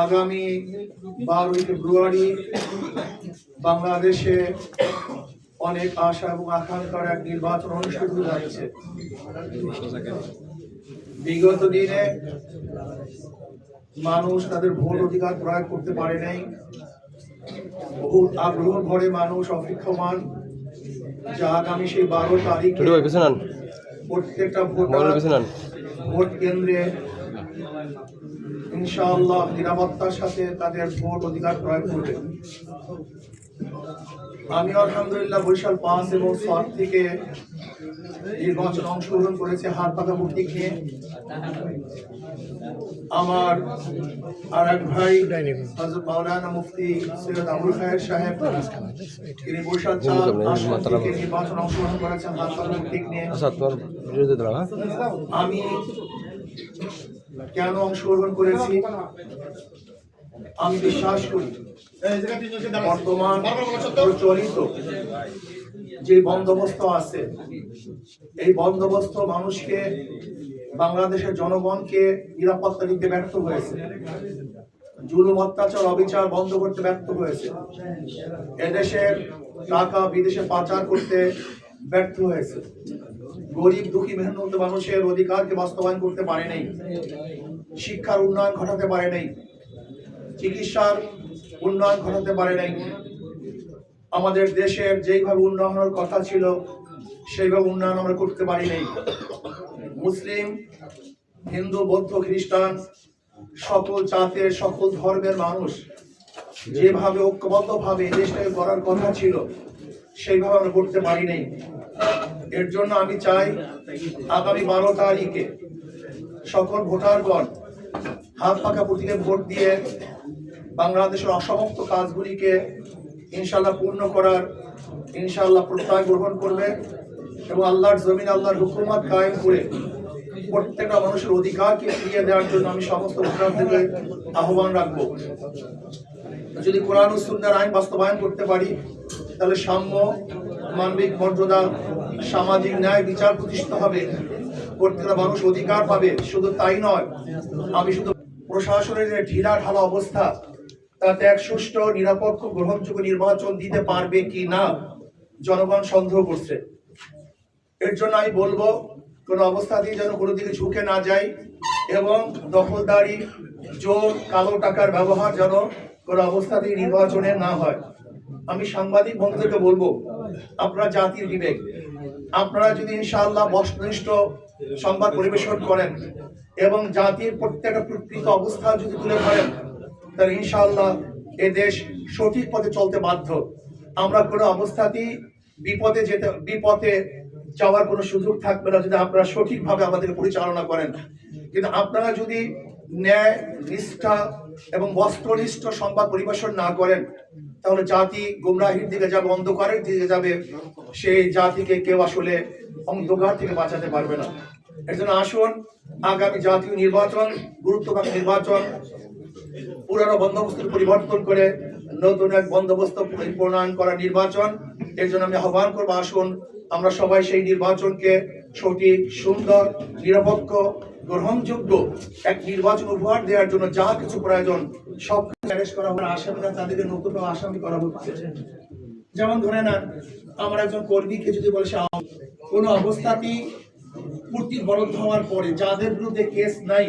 আগামী 12 ফেব্রুয়ারি বাংলাদেশে অনেক আশা এবং আকাঙ্ক্ষার এক নির্বাচন অনুষ্ঠিত হতে যাচ্ছে। বিগত দিনে মানুষ তাদের ভোট অধিকার প্রয়োগ করতে পারে নাই। বহু আগ্রহ ভরে মানুষ অপেক্ষমান যে আগামী সেই 12 তারিখে প্রত্যেকটা ভোট কেন্দ্রে ইনশাআল্লাহ নিরাপত্তার সাথে তাদের ভোট অধিকার প্রয়োগ করবে। আমি আলহামদুলিল্লাহ বরিশাল 5 এবং 7 থেকে নির্বাচন অংশগ্রহণ করেছে হাত পাকা প্রতীক নিয়ে। আমার আর এক ভাই হযরত মাওলানা মুফতি সৈয়দ আবুল খায়ের সাহেব তিনি বরিশাল 4 আসন থেকে নির্বাচন অংশগ্রহণ করেছেন হাত পাকা প্রতীক নিয়ে। আমি কেন অংশগ্রহণ করেছি? আমি বিশ্বাস করি বর্তমান প্রচলিত যে বন্দোবস্ত আছে এই বন্দোবস্ত মানুষকে, বাংলাদেশের জনগণকে নিরাপত্তা দিতে ব্যর্থ হয়েছে, জুলুম অত্যাচার অবিচার বন্ধ করতে ব্যর্থ হয়েছে, এদেশের টাকা বিদেশে পাচার করতে ব্যর্থ হয়েছে, গরিব দুঃখী মেহনত মানুষের অধিকারকে বাস্তবায়ন করতে পারে নাই, শিক্ষার উন্নয়ন ঘটাতে পারে নাই, চিকিৎসার উন্নয়ন ঘটাতে পারে নাই। আমাদের দেশের যেইভাবে উন্নয়নের কথা ছিল সেইভাবে উন্নয়ন আমরা করতে পারি নাই। মুসলিম, হিন্দু, বৌদ্ধ, খ্রিস্টান সকল জাতের সকল ধর্মের মানুষ যেভাবে ঐক্যবদ্ধভাবে দেশটাকে করার কথা ছিল সেইভাবে আমরা করতে পারি নাই। এর জন্য আমি চাই আগামী 12 তারিখে সকল ভোটারগণ হাত পাকা প্রতীকে ভোট দিয়ে বাংলাদেশের অসমাপ্ত কাজগুলিকে ইনশাআল্লাহ পূর্ণ করার ইনশাআল্লাহ প্রত্যয় গ্রহণ করবে এবং আল্লাহর জমিন আল্লাহর হুকুমত কায়েম করে প্রত্যেকটা মানুষের অধিকারকে ফিরিয়ে দেওয়ার জন্য আমি সমস্ত ভোটারদেরকে আহ্বান রাখবো। যদি কোরআন ও সুন্নাহর আইন বাস্তবায়ন করতে পারি তাহলে সাম্য, মানবিক মর্যাদা, সামাজিক ন্যায় বিচার প্রতিষ্ঠিত হবে, প্রত্যেকটা মানুষ অধিকার পাবে। শুধু তাই নয়, আমি শুধু প্রশাসনের যে ঢিলা ঢালা অবস্থা তাতে এক সুষ্ঠু নিরপেক্ষ গ্রহণযোগ্য নির্বাচন দিতে পারবে কি না জনগণ সন্দেহ করছে। এর জন্য আমি বলবো কোন অবস্থাতেই যেন কোনো দিকে ঝুঁকে না যায় এবং দখলদারি, জোর, কালো টাকার ব্যবহার যেন কোনো অবস্থাতেই নির্বাচনে না হয়। আমি সাংবাদিক বন্ধুদেরকে বলবো, আপনারা জাতির বিবেক, আপনারা যদি ইনশাআল্লাহ বস্তুনিষ্ঠ সংবাদ পরিবেশন করেন এবং জাতির প্রত্যেকটা প্রকৃত অবস্থা যদি তুলে ধরেন তাহলে ইনশাআল্লাহ এ দেশ সঠিক পথে চলতে বাধ্য। আমরা কোনো অবস্থাতেই বিপথে যাওয়ার কোনো সুযোগ থাকবে না যদি আপনারা সঠিকভাবে আমাদেরকে পরিচালনা করেন। কিন্তু আপনারা যদি ন্যায়, নিষ্ঠা এবং বস্তুনিষ্ঠ সংবাদ পরিবেশন না করেন তাহলে জাতি গুমরাহির দিকে যাবে, অন্ধকারের দিকে যাবে। সেই জাতিকে কেউ আসলে অন্ধকার থেকে বাঁচাতে পারবে না। এর জন্য আসুন আগামী জাতীয় নির্বাচন, গুরুত্বপূর্ণ নির্বাচন, পুরানো বন্দোবস্তের পরিবর্তন করে নতুন এক বন্দোবস্ত প্রণয়ন করা নির্বাচন। এর জন্য আমি আহ্বান করবো, আসুন আমরা সবাই সেই নির্বাচনকে সঠিক, সুন্দর, নিরপেক্ষ, গ্রহণযোগ্য এক নির্বাচন উপহার দেওয়ার জন্য যা কিছু প্রয়োজন সব অ্যারেস্ট করা হবে। আসামিরা তাদেরকে নতুন আসামি করা হচ্ছে। যেমন ধরে নেন, আমার একজন কর্মীকে যদি বলে সে কোনো অবস্থাতেই পূর্তির বরাদ্দ হওয়ার পরে যাদের বিরুদ্ধে কেস নাই